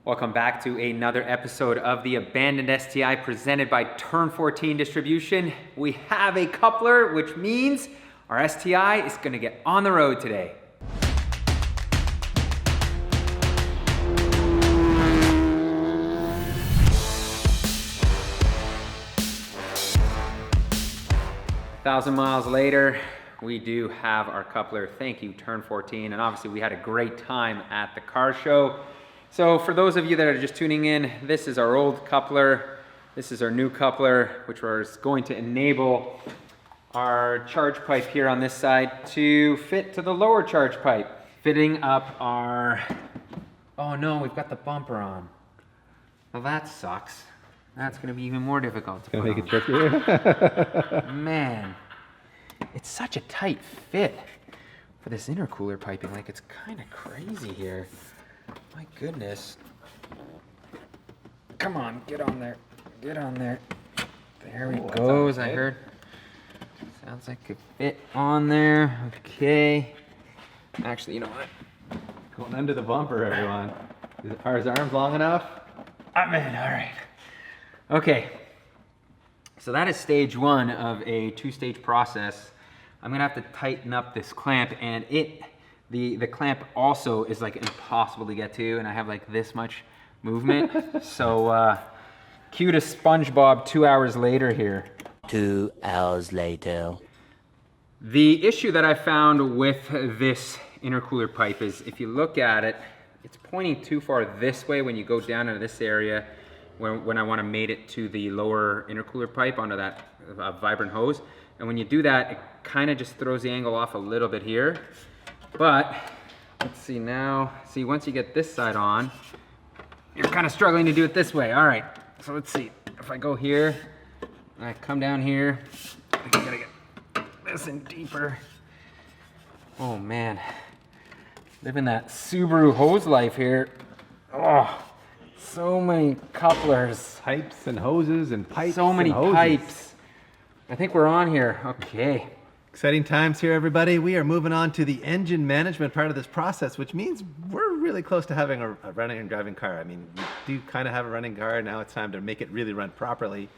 Welcome back to another episode of the Abandoned STI presented by Turn 14 Distribution. We have a coupler, which means our STI is going to get on the road today. A 1,000 miles later, we do have our coupler. Thank you, Turn 14. And obviously we had a great time at the car show. So for those of you that are just tuning in, this is our old coupler. This is our new coupler, which is going to enable our charge pipe here on this side to fit to the lower charge pipe. Fitting up our, oh no, we've got the bumper on. Well, that sucks. That's gonna be even more difficult to put on. Make it trickier. Man, it's such a tight fit for this intercooler piping. Like, it's kind of crazy here. My goodness. Come on, get on there. Get on there. There he goes, I heard. Sounds like it fit on there. Okay. Actually, you know what? Going under the bumper, everyone. Are his arms long enough? I'm in, all right. Okay. So that is stage one of a two-stage process. I'm gonna have to tighten up this clamp, and the clamp also is like impossible to get to, and I have like this much movement. So cue to SpongeBob 2 hours later here. 2 hours later. The issue that I found with this intercooler pipe is if you look at it, it's pointing too far this way when you go down into this area when I want to mate it to the lower intercooler pipe onto that vibrant hose. And when you do that, it kind of just throws the angle off a little bit here. But let's see now. See, once you get this side on, you're kind of struggling to do it this way. All right, so let's see. If I go here, and I come down here, I gotta get this in deeper. Oh man, living that Subaru hose life here. Oh, so many couplers. Pipes and hoses and pipes. So many and hoses. pipes. I think we're on here. Okay. Exciting times here, everybody. We are moving on to the engine management part of this process, which means we're really close to having a running and driving car. I mean, we do kind of have a running car. Now it's time to make it really run properly.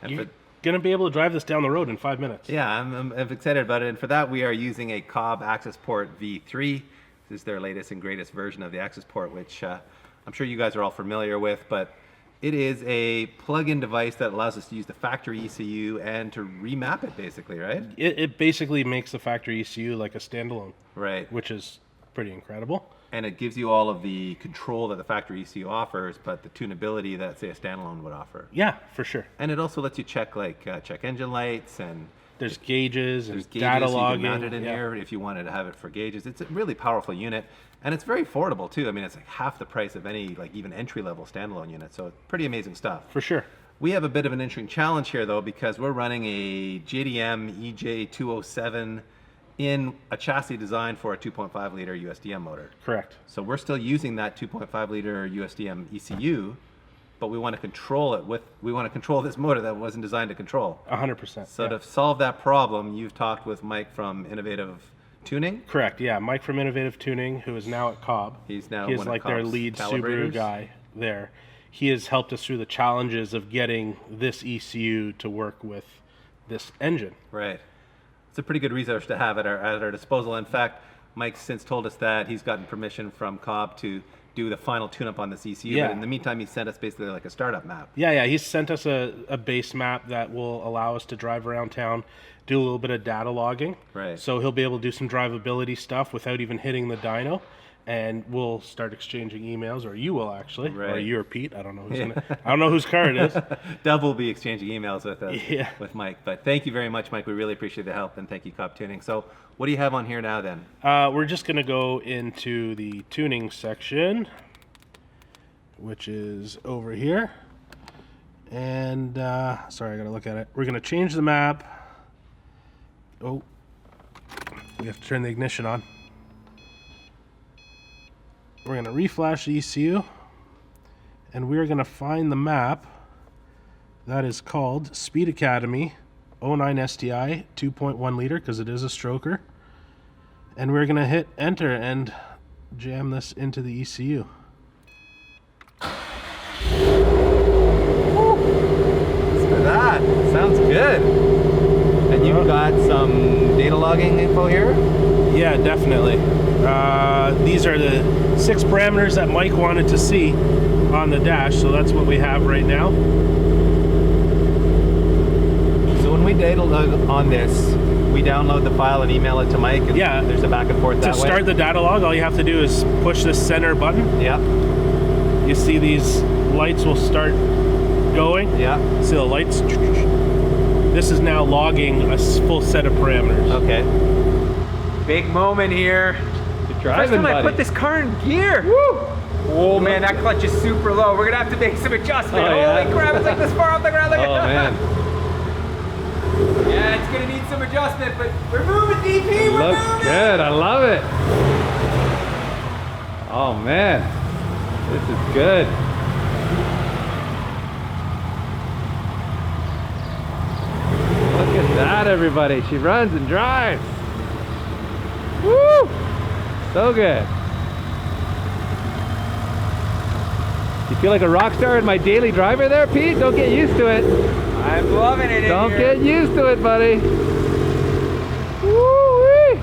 And You're going to be able to drive this down the road in 5 minutes. Yeah, I'm excited about it. And for that, we are using a Cobb Access Port V3. This is their latest and greatest version of the Access Port, which I'm sure you guys are all familiar with, but it is a plug-in device that allows us to use the factory ECU and to remap it, basically, right? It basically makes the factory ECU like a standalone. Right. Which is pretty incredible. And it gives you all of the control that the factory ECU offers, but the tunability that, say, a standalone would offer. Yeah, for sure. And it also lets you check, check engine lights, and there's gauges and gauges, data so logging. You can mount it in here if you wanted to have it for gauges. It's a really powerful unit, and it's very affordable too. I mean, it's like half the price of any even entry-level standalone unit. So it's pretty amazing stuff. For sure. We have a bit of an interesting challenge here though, because we're running a JDM EJ207 in a chassis designed for a 2.5 liter USDM motor. Correct. So we're still using that 2.5 liter USDM ECU, but we want to control it we want to control this motor that wasn't designed to control. 100%. So to solve that problem, you've talked with Mike from Innovative Tuning. Correct. Yeah, Mike from Innovative Tuning, who is now at Cobb. He's now he is one of like their Cobb's lead calibrators. Subaru guy there. He has helped us through the challenges of getting this ECU to work with this engine. Right. It's a pretty good resource to have at our disposal. In fact, Mike's since told us that he's gotten permission from Cobb to do the final tune-up on this ECU. Yeah. But in the meantime, he sent us basically like a startup map. Yeah, he's sent us a base map that will allow us to drive around town, do a little bit of data logging. Right. So he'll be able to do some drivability stuff without even hitting the dyno, and we'll start exchanging emails, or you will actually, right. Or you or Pete. I don't know who's I don't know whose car it is. Dub will be exchanging emails with us, Yeah. with Mike. But thank you very much, Mike. We really appreciate the help, and thank you, Cobb Tuning. So what do you have on here now then? We're just going to go into the tuning section, which is over here. And, sorry, I got to look at it. We're going to change the map. Oh, we have to turn the ignition on. We're going to reflash the ECU, and we're going to find the map that is called Speed Academy 09 STI 2.1 liter, because it is a stroker. And we're going to hit enter and jam this into the ECU. logging info here? Yeah, definitely. These are the 6 parameters that Mike wanted to see on the dash, so that's what we have right now. So when we data log on this, we download the file and email it to Mike, and Yeah. there's a back and forth that To way? start the data log, all you have to do is push this center button. Yeah, You see these lights will start going. yeah, See the lights? This is now logging a full set of parameters. okay. Big moment here. You're First driving, time I buddy. put this car in gear. Woo! Oh man, that clutch is super low. We're gonna have to make some adjustment. Oh, yeah. Holy crap, it's like this far off the ground. Look Oh, at man. Yeah, it's gonna need some adjustment, but we're moving, DP. We're Looks moving. good. I love it. Oh, man. This is good. Look at that, everybody. She runs and drives. Woo! So good. You feel like a rock star in my daily driver there, Pete? Don't get used to it. I'm loving it in Don't here. get used to it, buddy. Woo-wee.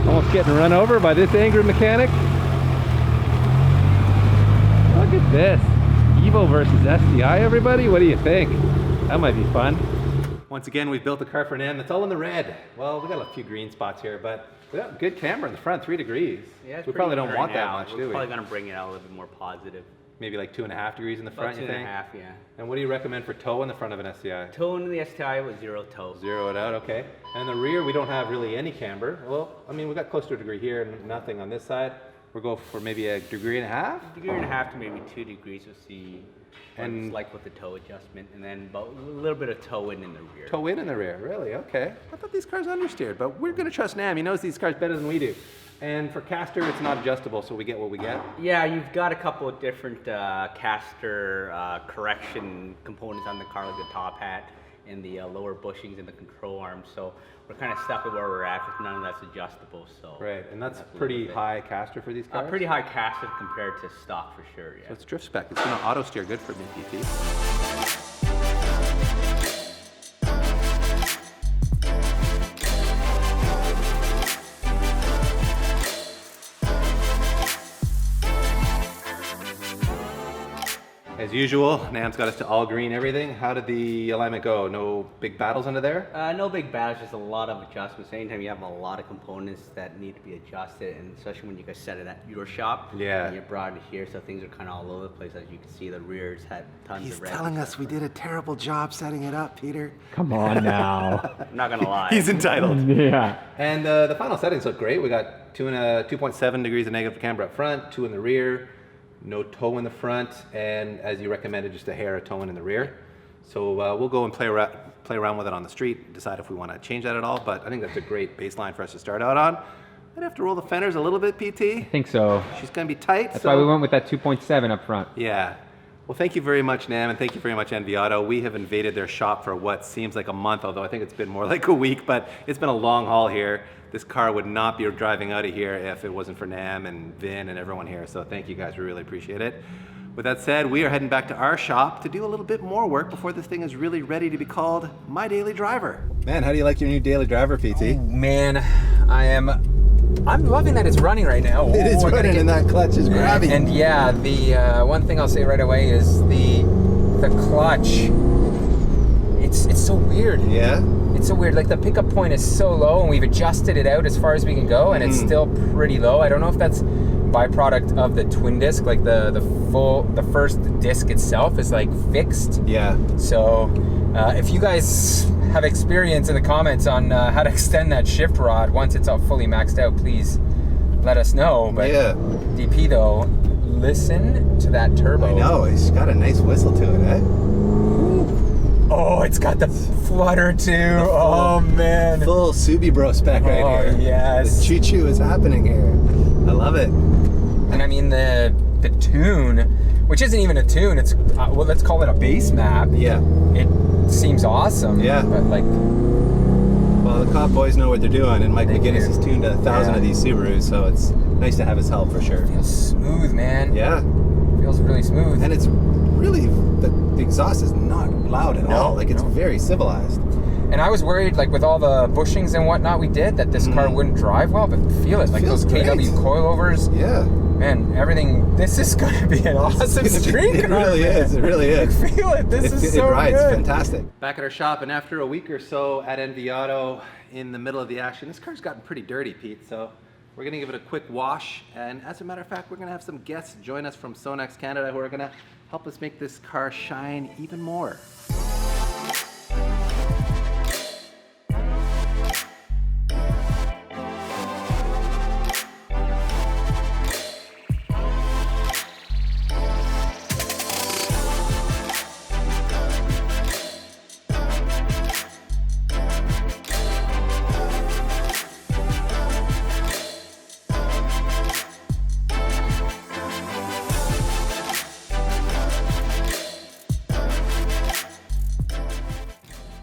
Almost getting run over by this angry mechanic. Look at this. Evo versus STI, everybody. What do you think? That might be fun. Once again, we've built a car for NAM that's all in the red. Well, we got a few green spots here, but we got good camber in the front, 3 degrees. Yeah, it's we pretty probably don't good want right that now. much, We're do we? probably gonna bring it out a little bit more positive. Maybe like 2.5 degrees in the front, About you think? 2.5, yeah. And what do you recommend for toe in the front of an STI? Toe in the STI with 0 toe. Zero it out, okay. And the rear, we don't have really any camber. Well, I mean, we got close to a degree here and nothing on this side. We'll go for maybe a degree and a half. Degree and a half to maybe 2 degrees. We'll see what And- it's like with the toe adjustment, and then about a little bit of toe in the rear. Toe in the rear, really? Okay. I thought these cars understeered, but we're gonna trust Nam. He knows these cars better than we do. And for caster, it's not adjustable, so we get what we get. Yeah, you've got a couple of different caster correction components on the car, like the top hat and the lower bushings and the control arm. So we're kind of stuck with where we're at, with none of that's adjustable. So Right, and that's a little pretty bit. high caster for these cars? Pretty high caster compared to stock for sure. Yeah. So it's drift spec. It's gonna auto steer good for me, PT. As usual, Nam's got us to all green everything. How did the alignment go? No big battles under there? No big battles, just a lot of adjustments. Anytime you have a lot of components that need to be adjusted, and especially when you guys set it at your shop, Yeah. and you brought it here, so things are kind of all over the place. As you can see, the rears had tons He's of red. telling us we did a terrible job setting it up, Peter. Come on now. I'm not gonna lie. He's entitled. Yeah. And the final settings look great. We got 2.7 degrees of negative camber up front, 2 in the rear, no toe in the front, and as you recommended, just a hair of toe in the rear. So we'll go and play around with it on the street, decide if we want to change that at all. But I think that's a great baseline for us to start out on. I'd have to roll the fenders a little bit, PT. I think so. She's going to be tight. That's so why we went with that 2.7 up front. yeah. Well, thank you very much, Nam, and thank you very much, Enviado. We have invaded their shop for what seems like a month, although I think it's been more like a week, but it's been a long haul here. This car would not be driving out of here if it wasn't for Nam and Vin and everyone here, so thank you guys, we really appreciate it. With that said, we are heading back to our shop to do a little bit more work before this thing is really ready to be called My Daily Driver. Man, how do you like your new Daily Driver, PT? Man, I'm loving that it's running right now. It is We're gonna running get- and that clutch is grabby. And yeah, the one thing I'll say right away is the clutch. It's so weird. Yeah? It's so weird. Like the pickup point is so low, and we've adjusted it out as far as we can go, and it's still pretty low. I don't know if that's byproduct of the twin disc. Like the first disc itself is like fixed. Yeah. So if you guys have experience in the comments on how to extend that shift rod once it's all fully maxed out, please let us know. But Yeah. DP though, listen to that turbo. I know, it's got a nice whistle to it, eh? Oh, it's got the flutter too. Oh man. Full Subi bro spec right Oh, here. yes. The choo-choo is happening here. I love it. And I mean the tune, which isn't even a tune. It's well, let's call it a base map. Yeah. It seems awesome. Yeah. But like, Well, the cop boys know what they're doing, and Mike They McGinnis do. has tuned 1,000 Yeah. of these Subarus, so it's nice to have his help for sure. feels smooth, man. Yeah. Feels really smooth. And it's really, the exhaust is not loud at No, all. Like, it's no. very civilized. And I was worried, like with all the bushings and whatnot we did, that this car wouldn't drive well, but feel it. Like Feels those KW great. coilovers. Yeah. Man, everything, this is going to be an awesome street It car. really is. It really is. I feel it. This is so it rides good. fantastic. Back at our shop, and after a week or so at Enviado, in the middle of the action, this car's gotten pretty dirty, Pete. So we're gonna give it a quick wash. And as a matter of fact, we're gonna have some guests join us from SONAX Canada who are gonna help us make this car shine even more.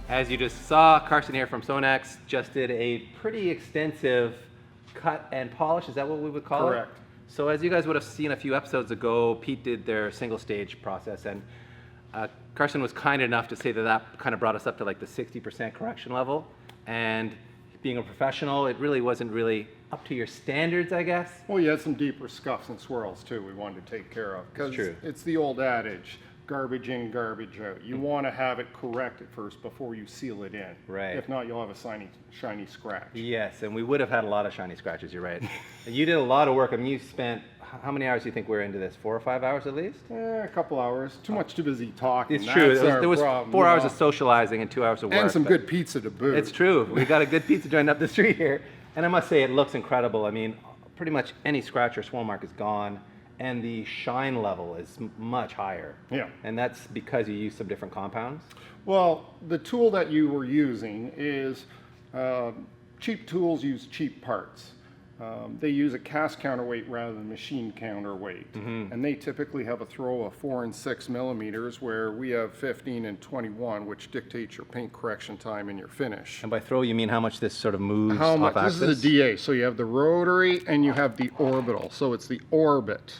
As you just saw, Carson here from SONAX just did a pretty extensive cut and polish. Is that what we would call it? Correct. So as you guys would have seen a few episodes ago, Pete did their single stage process, and Carson was kind enough to say that that kind of brought us up to like the 60% correction level. And being a professional, it really wasn't really up to your standards, I guess. Well, you had some deeper scuffs and swirls too we wanted to take care of. Because true. it's the old adage, garbage in, garbage out. You want to have it corrected first before you seal it in. Right. If not, you'll have a shiny scratch. Yes, and we would have had a lot of shiny scratches, you're right. And you did a lot of work. I mean, you spent, how many hours do you think we're into this? 4 or 5 hours at least? A couple hours. Too busy talking. It's true. That's our There was problem, 4 you hours know. of socializing and 2 hours of work. And some but good pizza to boot. It's true. We got a good pizza joint up the street here. And I must say, it looks incredible. I mean, pretty much any scratch or swirl mark is gone. And the shine level is much higher. Yeah. And that's because you use some different compounds? Well, the tool that you were using is cheap tools use cheap parts. They use a cast counterweight rather than machine counterweight. And they typically have a throw of 4 and 6 millimeters, where we have 15 and 21, which dictates your paint correction time and your finish. And by throw, you mean how much this sort of moves How off much? axis? This is a DA, so you have the rotary and you have the orbital. So it's the orbit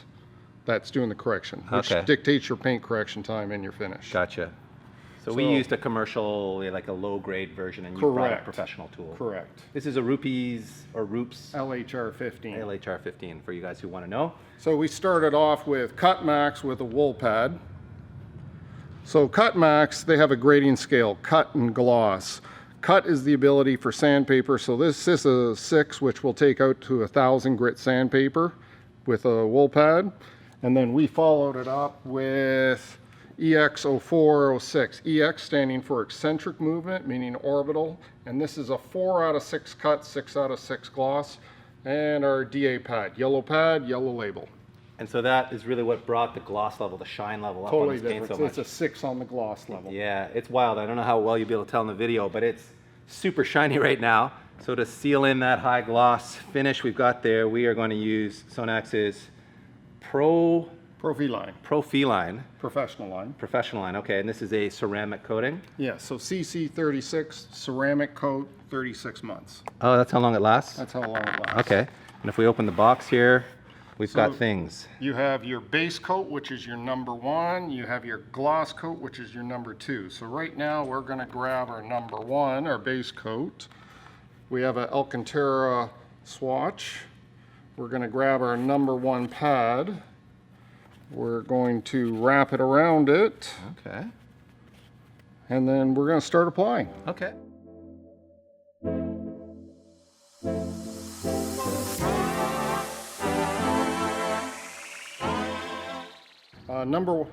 that's doing the correction, which Okay. dictates your paint correction time and your finish. Gotcha. So we So- used a commercial, like a low-grade version, and you brought a Correct. professional tool. Correct. This is a Rupees or Roops LHR 15. LHR 15 for you guys who want to know. So we started off with Cut Max with a wool pad. So Cut Max, they have a grading scale, cut and gloss. Cut is the ability for sandpaper. So this is a 6, which will take out to 1,000 grit sandpaper with a wool pad. And then we followed it up with EX0406. EX standing for eccentric movement, meaning orbital. And this is a 4 out of 6 cut, 6 out of 6 gloss. And our DA pad, yellow label. And so that is really what brought the gloss level, the shine level up on Totally this paint different. so It's much. a 6 on the gloss level. Yeah, it's wild. I don't know how well you'll be able to tell in the video, but it's super shiny right now. So to seal in that high gloss finish we've got there, we are going to use SONAX's Profi line, Profi line, professional line. professional line. Okay, and this is a ceramic coating. Yeah, so CC36, ceramic coat, 36 months. Oh, that's how long it lasts? That's how long it lasts. Okay, and if we open the box here, we've got So- things. You have your base coat, which is your number 1. You have your gloss coat, which is your number 2. So right now we're going to grab our number 1, our base coat. We have an Alcantara swatch. We're going to grab our number 1 pad. We're going to wrap it around it, Okay. and then we're going to start applying. Okay. Number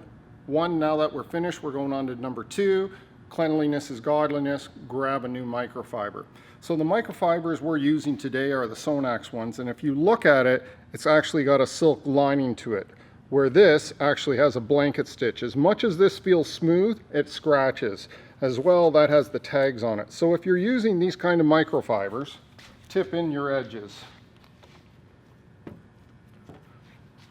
1, now that we're finished, we're going on to number 2. Cleanliness is godliness. Grab a new microfiber. So the microfibers we're using today are the SONAX ones, and if you look at it, it's actually got a silk lining to it, where this actually has a blanket stitch. As much as this feels smooth, it scratches. As well, that has the tags on it. So if you're using these kind of microfibers, tip in your edges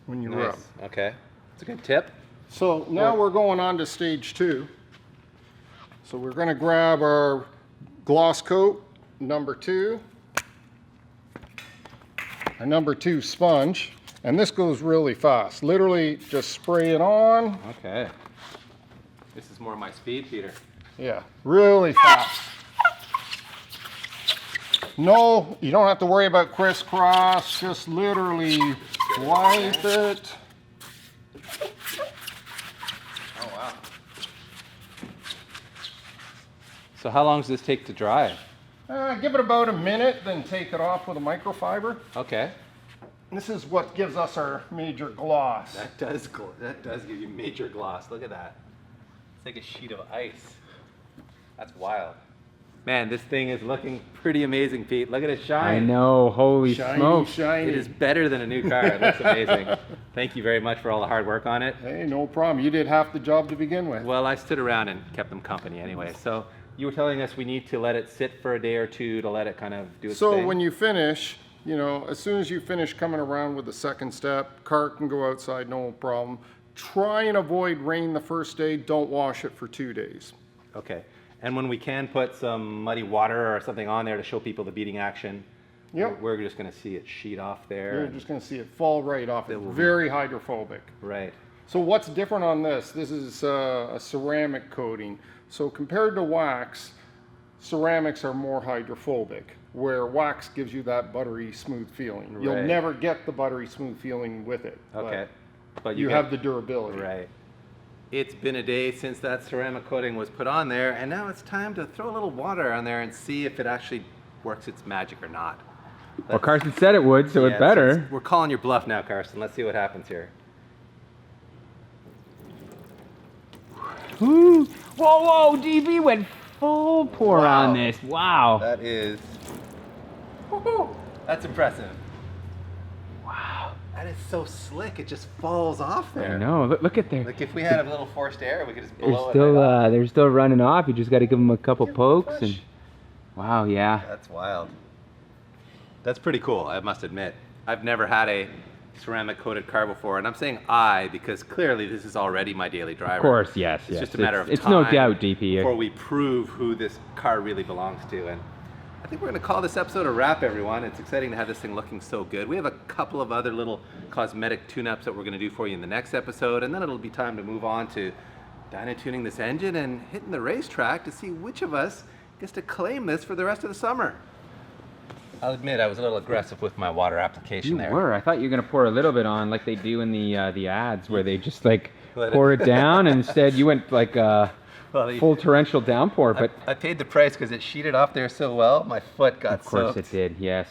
when you rub. Nice. Okay. It's a good tip. So now we're going on to stage 2. So we're going to grab our gloss coat, number 2, a number 2 sponge, and this goes really fast. Literally just spray it on. Okay. This is more my speed, Peter. Yeah, really fast. No, you don't have to worry about crisscross. Just literally wipe it. Oh, wow. So how long does this take to dry? Give it about a minute, then take it off with a microfiber. Okay. This is what gives us our major gloss. That does give you major gloss. Look at that. It's like a sheet of ice. That's wild. Man, this thing is looking pretty amazing, Pete. Look at it shine. I know, holy Shiny, smokes. shiny. It is better than a new car. It looks amazing. Thank you very much for all the hard work on it. Hey, no problem. You did half the job to begin with. Well, I stood around and kept them company anyway. So you were telling us we need to let it sit for a day or two to let it kind of do its So thing. when you finish, you know, as soon as you finish coming around with the second step, car can go outside, no problem. Try and avoid rain the first day. Don't wash it for 2 days. Okay. And when we can put some muddy water or something on there to show people the beating action, Yep. we're just going to see it sheet off there. You're just going to see it fall right off. It's very hydrophobic. Right. So what's different on this? This is a ceramic coating. So compared to wax, ceramics are more hydrophobic, where wax gives you that buttery smooth feeling. You'll Right. never get the buttery smooth feeling with it. Okay. But you have the durability. Right. It's been a day since that ceramic coating was put on there, and now it's time to throw a little water on there and see if it actually works its magic or not. Well, Carson said it would, so Yeah, it better. we're calling your bluff now, Carson. Let's see what happens here. Woo. Whoa, DB went full pour on this. Wow. That is... Woohoo! That's impressive. Wow. That is so slick. It just falls off there. I know. Look at there. Like if we had a little forced air, we could just They're blow still it right off. they're still running off. You just got to give them a couple pokes push. and wow, yeah. That's wild. That's pretty cool, I must admit. I've never had a ceramic coated car before, and I'm saying I because clearly this is already my daily driver. Of course, yes. It's yes. just a matter of It's time no doubt, DP. before we prove who this car really belongs to. And I think we're going to call this episode a wrap, everyone. It's exciting to have this thing looking so good. We have a couple of other little cosmetic tune-ups that we're going to do for you in the next episode, and then it'll be time to move on to dyno-tuning this engine and hitting the racetrack to see which of us gets to claim this for the rest of the summer. I'll admit I was a little aggressive with my water application You there. were. I thought you were gonna pour a little bit on, like they do in the ads, where they just like Let it- pour it down. And instead, you went like a Well, full torrential downpour. But I paid the price because it sheeted off there so well. My foot got of course soaked. it did. Yes.